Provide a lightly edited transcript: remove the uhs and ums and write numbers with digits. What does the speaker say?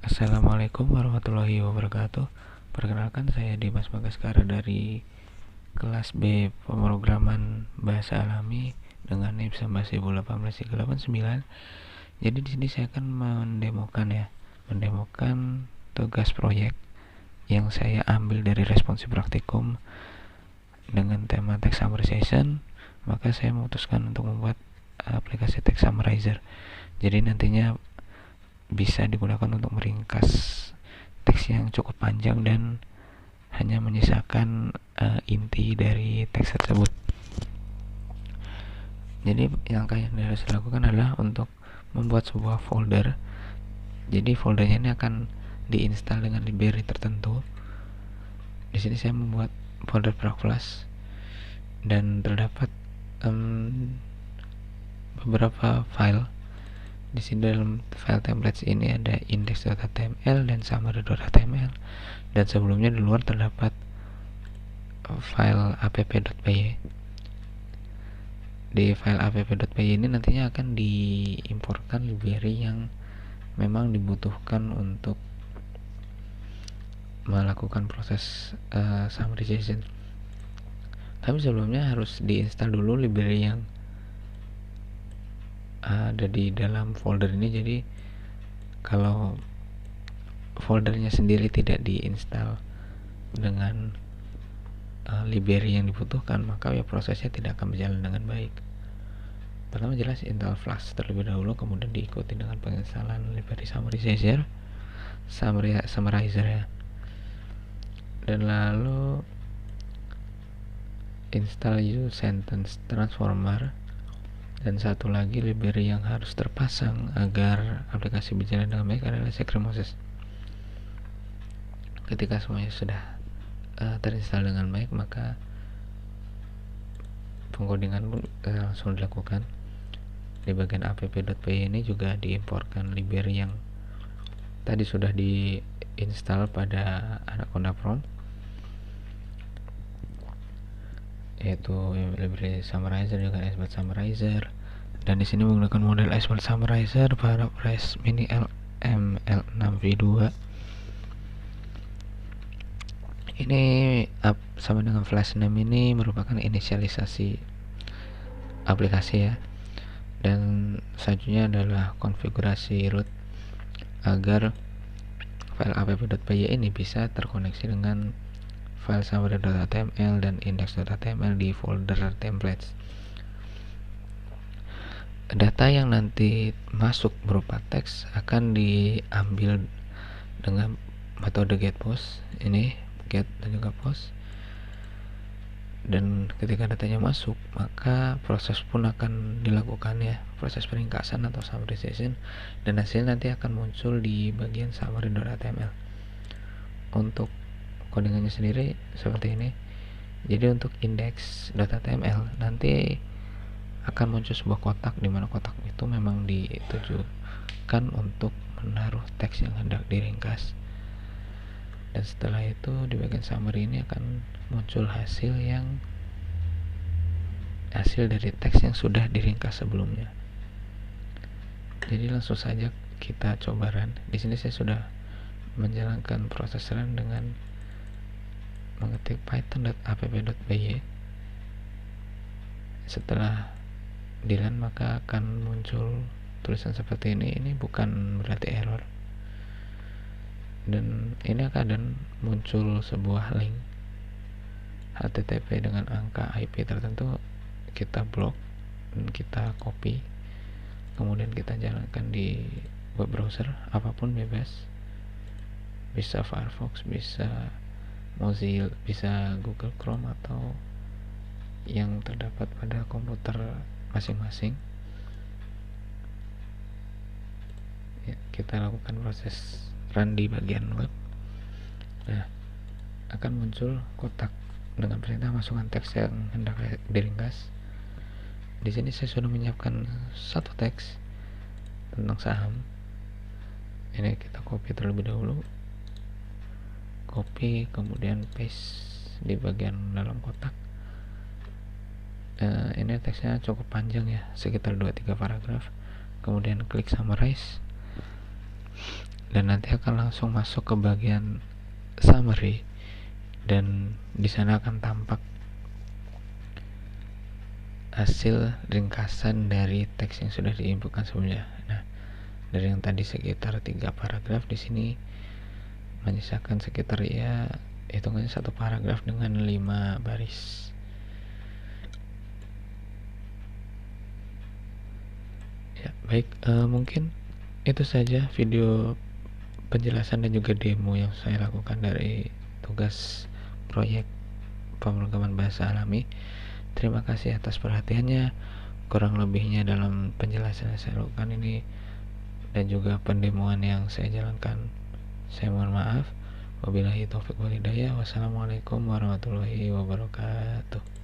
Assalamualaikum warahmatullahi wabarakatuh. Perkenalkan, saya Dimas Bagaskara dari kelas B pemrograman bahasa alami dengan NIM 11.18.389. Jadi di sini saya akan mendemokan tugas proyek yang saya ambil dari responsi praktikum dengan tema text summarization. Maka saya memutuskan untuk membuat aplikasi text summarizer. Jadi nantinya bisa digunakan untuk meringkas teks yang cukup panjang dan hanya menyisakan inti dari teks tersebut. Jadi yang harus dilakukan adalah untuk membuat sebuah folder. Jadi foldernya ini akan diinstal dengan library tertentu. Di sini saya membuat folder prakelas dan terdapat beberapa file. Di sini dalam file templates ini ada index.html dan summary.html, dan sebelumnya di luar terdapat file app.py. Di file app.py ini nantinya akan diimportkan library yang memang dibutuhkan untuk melakukan proses summarization. Tapi sebelumnya harus diinstal dulu library yang ada di dalam folder ini. Jadi kalau foldernya sendiri tidak diinstal dengan library yang dibutuhkan, maka ya prosesnya tidak akan berjalan dengan baik. Pertama jelas install Flash terlebih dahulu, kemudian diikuti dengan penginstalan library summarizer ya, dan lalu install use sentence transformer. Dan satu lagi library yang harus terpasang agar aplikasi berjalan dengan baik adalah Saccharomyces. Ketika semuanya sudah terinstall dengan baik, maka pengkodingan langsung dilakukan. Di bagian app.py ini juga diimportkan library yang tadi sudah diinstal pada Anaconda Prompt, yaitu library summarizer dengan Iceberg Summarizer. Dan di sini menggunakan model Iceberg Summarizer para Flash Mini LM6v2. Ini sama dengan Flash 6 ini merupakan inisialisasi aplikasi ya. Dan selanjutnya adalah konfigurasi root agar file app.py ini bisa terkoneksi dengan file summary.html dan index.html di folder templates. Data yang nanti masuk berupa teks akan diambil dengan metode getPost, ini get dan juga post. Dan ketika datanya masuk, maka proses pun akan dilakukan ya, proses peringkasan atau summarization, dan hasil nanti akan muncul di bagian summary.html. Untuk codingannya sendiri seperti ini. Jadi untuk index.html nanti akan muncul sebuah kotak, di mana kotak itu memang ditujukan untuk menaruh teks yang hendak diringkas. Dan setelah itu di bagian summary ini akan muncul hasil dari teks yang sudah diringkas sebelumnya. Jadi langsung saja kita coba run. Di sini saya sudah menjalankan proses run dengan mengetik python.app.py. Setelah di run maka akan muncul tulisan seperti ini. Ini bukan berarti error. Dan ini akan muncul sebuah link HTTP dengan angka IP tertentu. Kita blok dan kita copy, kemudian kita jalankan di web browser apapun, bebas, bisa Firefox, bisa Mozilla, bisa Google Chrome, atau yang terdapat pada komputer masing-masing ya. Kita lakukan proses run di bagian web. Nah, akan muncul kotak dengan perintah masukkan teks yang hendak diringkas. Di sini saya sudah menyiapkan satu teks tentang saham. Ini kita copy terlebih dahulu, copy kemudian paste di bagian dalam kotak. Ini teksnya cukup panjang ya, sekitar 2-3 paragraf. Kemudian klik summarize. dan nanti akan langsung masuk ke bagian summary, dan di sana akan tampak hasil ringkasan dari teks yang sudah diinputkan sebelumnya. Nah, dari yang tadi sekitar 3 paragraf, di sini menyisakan sekitar ya hitungannya 1 paragraf dengan 5 baris. Ya, baik, mungkin itu saja video penjelasan dan juga demo yang saya lakukan dari tugas proyek pemrograman bahasa alami. Terima kasih atas perhatiannya. Kurang lebihnya dalam penjelasan yang saya lakukan ini dan juga pendemoan yang saya jalankan, saya mohon maaf. Wabillahi taufiq wal hidayah. Wassalamualaikum warahmatullahi wabarakatuh.